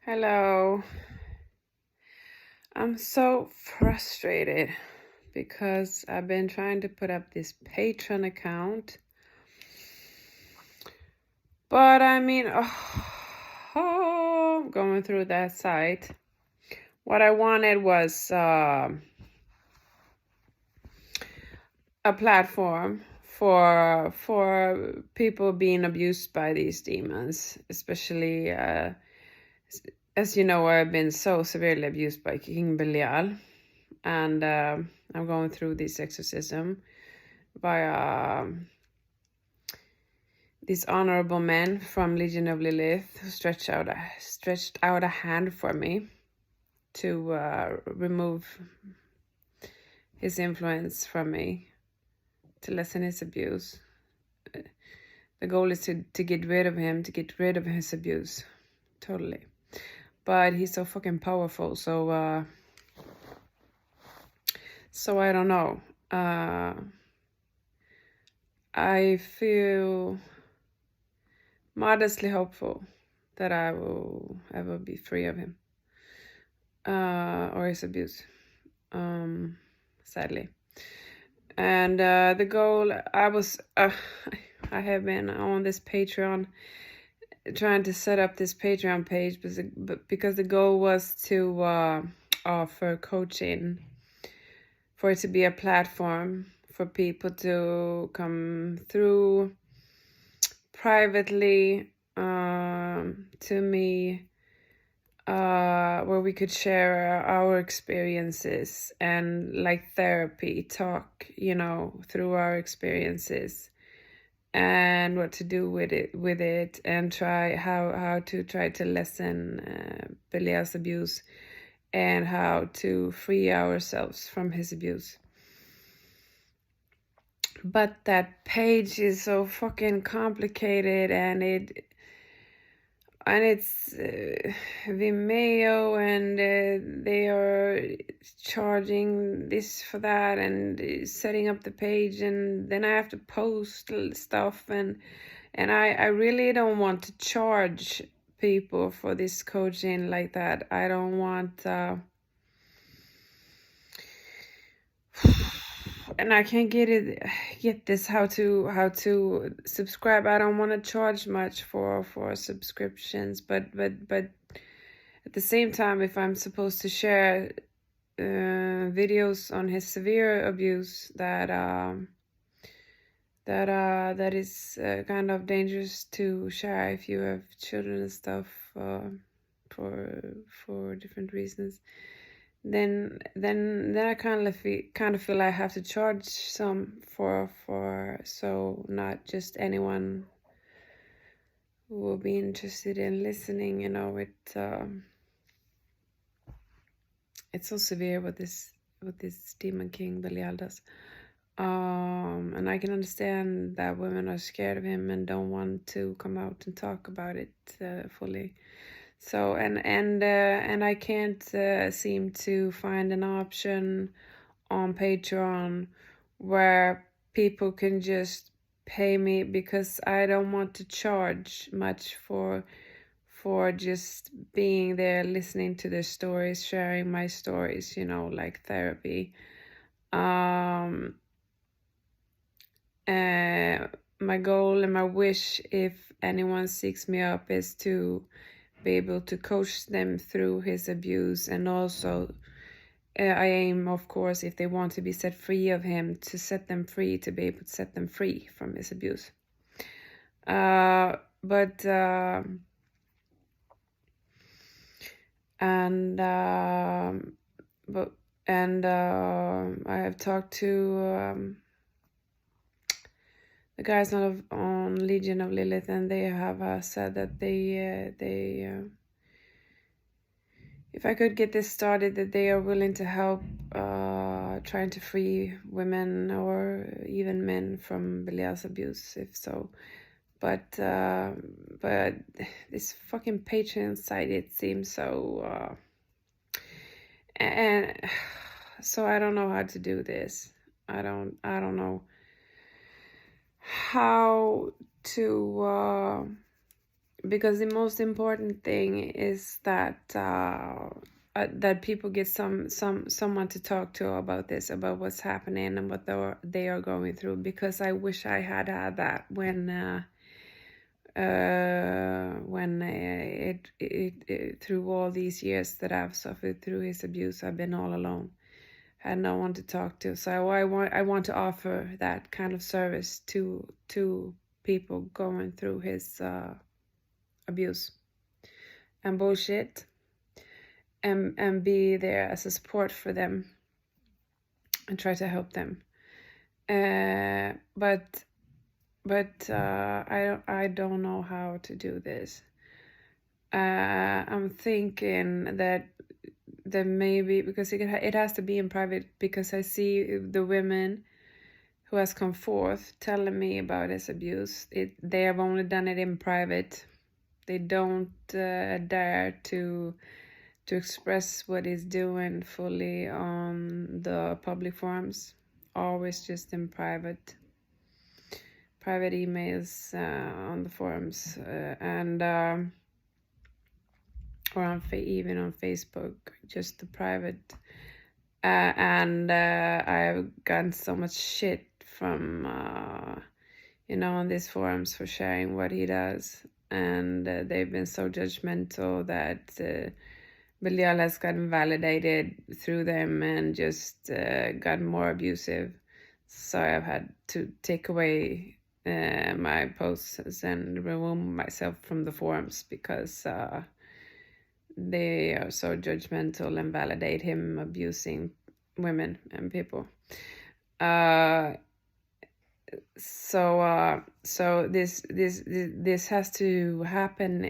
Hello. I'm so frustrated because I've been trying to put up this Patreon account. But I mean, going through that site. What I wanted was a platform for people being abused by these demons, especially as you know, I've been so severely abused by King Belial, and I'm going through this exorcism via these honorable men from Legion of Lilith who stretched out a hand for me to remove his influence from me, to lessen his abuse. The goal is to get rid of him, to get rid of his abuse, totally. But he's so fucking powerful, so I don't know. I feel modestly hopeful that I will ever be free of him or his abuse, sadly. And the goal, I have been on this Patreon, trying to set up this Patreon page because the goal was to offer coaching, for it to be a platform for people to come through privately to me, where we could share our experiences and like therapy, talk, through our experiences and what to do with it, and try how to try to lessen Belial's abuse and how to free ourselves from his abuse. But that page is so fucking complicated, and it's Vimeo, and they are charging this for that, and setting up the page, and then I have to post stuff, and I really don't want to charge people for this coaching like that. I don't want and I can't get this how to subscribe. I don't want to charge much for subscriptions, but at the same time, if I'm supposed to share videos on his severe abuse, that is kind of dangerous to share if you have children and stuff, for different reasons. Then I kind of feel I have to charge some for so not just anyone who will be interested in listening. It's so severe what this demon king Belial does, and I can understand that women are scared of him and don't want to come out and talk about it fully. So and I can't seem to find an option on Patreon where people can just pay me, because I don't want to charge much for just being there, listening to their stories, sharing my stories, like therapy. My goal and my wish, if anyone seeks me up, is to be able to coach them through his abuse, and also I aim, of course, if they want to be set free of him, to set them free, to be able to set them free from his abuse. I have talked to the guys on Legion of Lilith, and they have said that they if I could get this started, that they are willing to help trying to free women or even men from Belial's abuse, if so. But this fucking Patreon site, it seems so and so I don't know how to do this. I don't know how to because the most important thing is that that people get someone to talk to about this, about what's happening and what they are going through. Because I wish I had that when it through all these years that I've suffered through his abuse. I've been all alone, had no one to talk to. So I want to offer that kind of service to people going through his abuse and bullshit, and be there as a support for them and try to help them. But I don't know how to do this. I'm thinking that maybe, because it has to be in private, because I see the women who has come forth telling me about his abuse. They have only done it in private. They don't dare to express what he's doing fully on the public forums. Always just in private emails on the forums, and or even on Facebook, just the private. And I've gotten so much shit from on these forums for sharing what he does, and they've been so judgmental that Belial has gotten validated through them and just gotten more abusive. So I've had to take away my posts and remove myself from the forums, because they are so judgmental and validate him abusing women and people. So this has to happen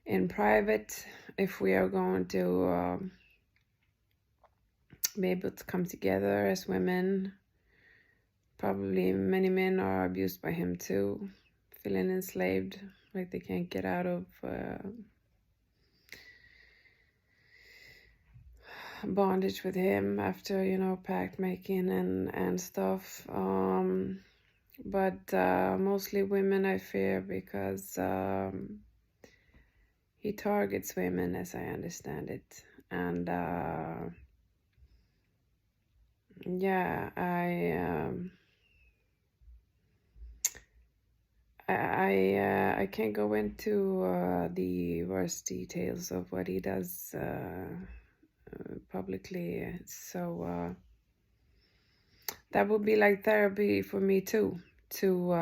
in private if we are going to be able to come together as women. Probably many men are abused by him too, feeling enslaved, like they can't get out of bondage with him after pact making and stuff. But mostly women, I fear, because he targets women, as I understand it. And yeah, I can't go into the worst details of what he does publicly. So that would be like therapy for me too, to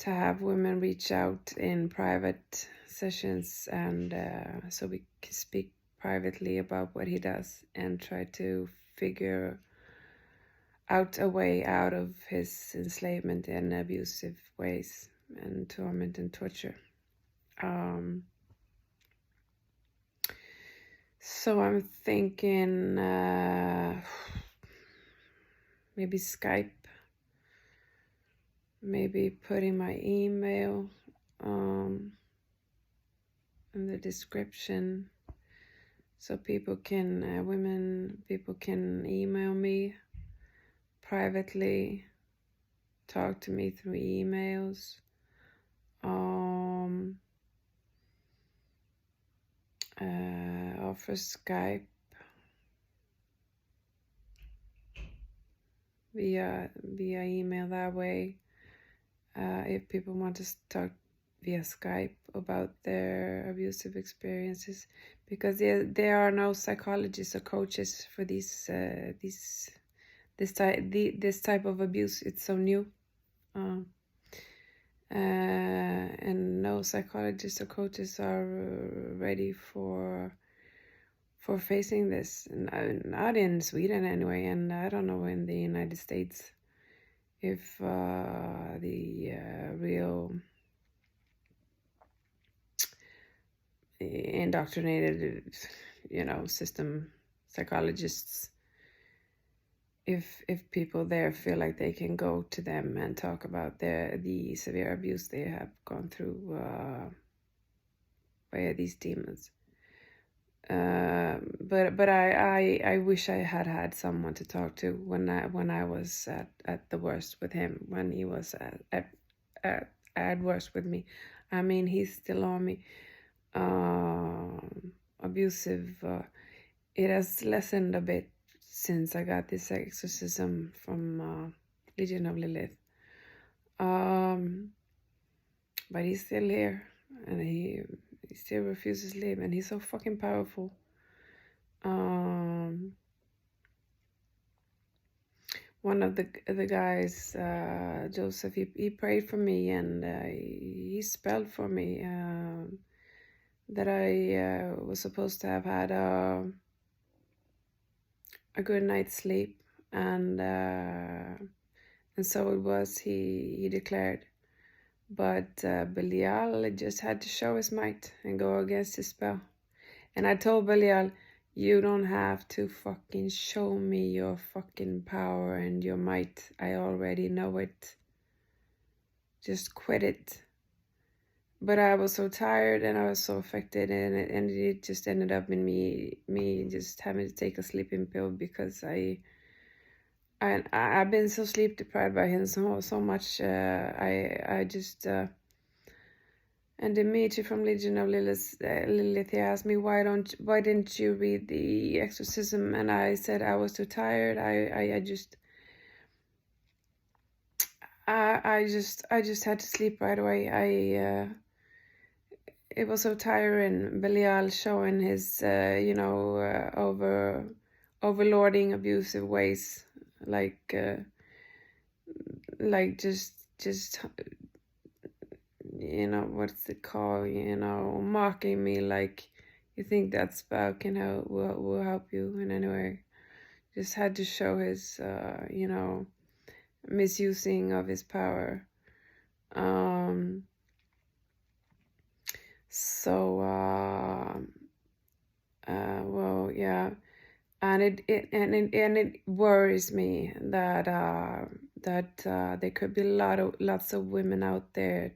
have women reach out in private sessions, and so we can speak privately about what he does and try to figure out a way out of his enslavement and abusive ways and torment and torture. So I'm thinking maybe Skype, maybe putting my email in the description, so people can email me privately, talk to me through emails. Offer Skype via email that way, if people want to talk via Skype about their abusive experiences, because there are no psychologists or coaches for this type of abuse. It's so new, and no psychologists or coaches are ready for facing this. Not in Sweden anyway, and I don't know in the United States if the real indoctrinated system psychologists, if people there feel like they can go to them and talk about the severe abuse they have gone through by these demons. But I wish I had someone to talk to when I was at the worst with him, when he was at worst with me. I mean, he's still on me. Abusive. It has lessened a bit since I got this exorcism from Legion of Lilith. But he's still here, and he still refuses to leave, and he's so fucking powerful. One of the guys, Joseph, he prayed for me, and he spelled for me that I was supposed to have had a good night's sleep, and so it was. He declared, but Belial just had to show his might and go against his spell. And I told Belial, you don't have to fucking show me your fucking power and your might. I already know it. Just quit it. But I was so tired and I was so affected, and it just ended up in me just having to take a sleeping pill, because I've been so sleep deprived by him so much. I just and Dimitri from Legion of Lilith, he asked me, why didn't you read the exorcism? And I said I was too tired. I just had to sleep right away. It was so tiring. Belial showing his overlording, abusive ways, like just what's it called, mocking me, like, you think that spell can will help you in any way. Just had to show his misusing of his power. Well, yeah, and it worries me that there could be lots of women out there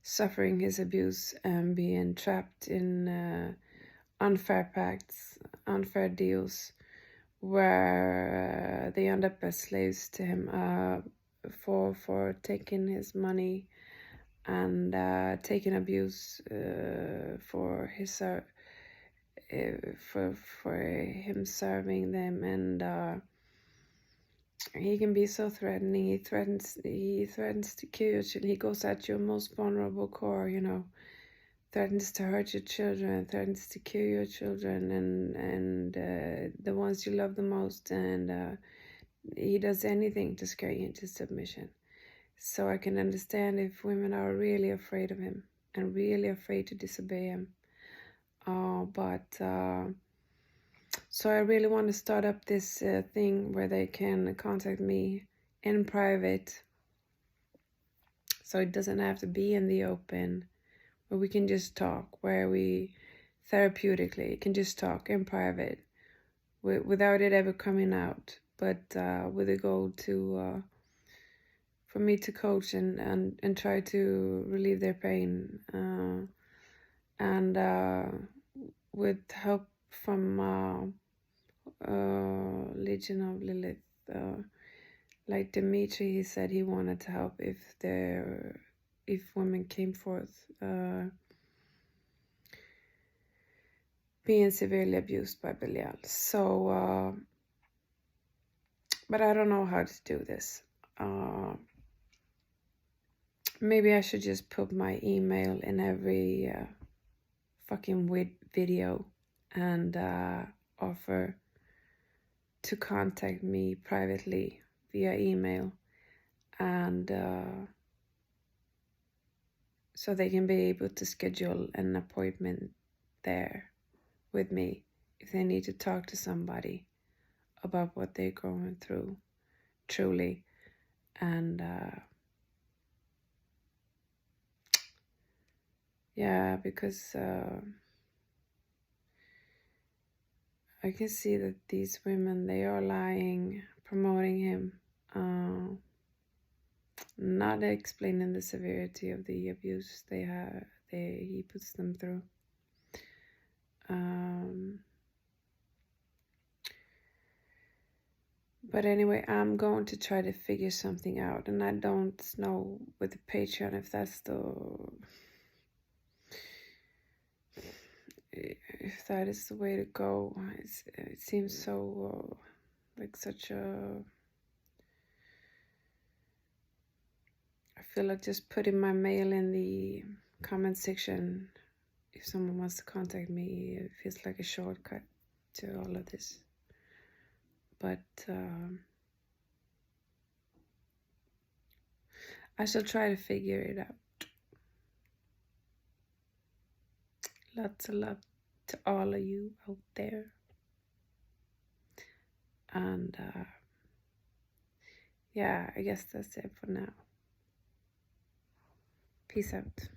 suffering his abuse and being trapped in unfair pacts, unfair deals, where they end up as slaves to him for taking his money and taking abuse for his for him serving them. And he can be so threatening. He threatens to kill your children. He goes at your most vulnerable core, threatens to hurt your children, threatens to kill your children, and the ones you love the most, and he does anything to scare you into submission. So I can understand if women are really afraid of him and really afraid to disobey him. So I really want to start up this thing where they can contact me in private, so it doesn't have to be in the open, where we can just talk, where we therapeutically can just talk in private without it ever coming out, but with a goal to for me to coach and try to relieve their pain, and with help from Legion of Lilith. Like Dimitri, he said he wanted to help if women came forth being severely abused by Belial. So, but I don't know how to do this. Maybe I should just put my email in every fucking video and offer to contact me privately via email, and so they can be able to schedule an appointment there with me if they need to talk to somebody about what they're going through, truly. And yeah, because I can see that these women, they are lying, promoting him, not explaining the severity of the abuse he puts them through. But anyway, I'm going to try to figure something out, and I don't know with the Patreon if that's if that is the way to go. It seems so like such a. I feel like just putting my mail in the comment section if someone wants to contact me. It feels like a shortcut to all of this. But I shall try to figure it out. Lots of love to all of you out there. And yeah, I guess that's it for now. Peace out.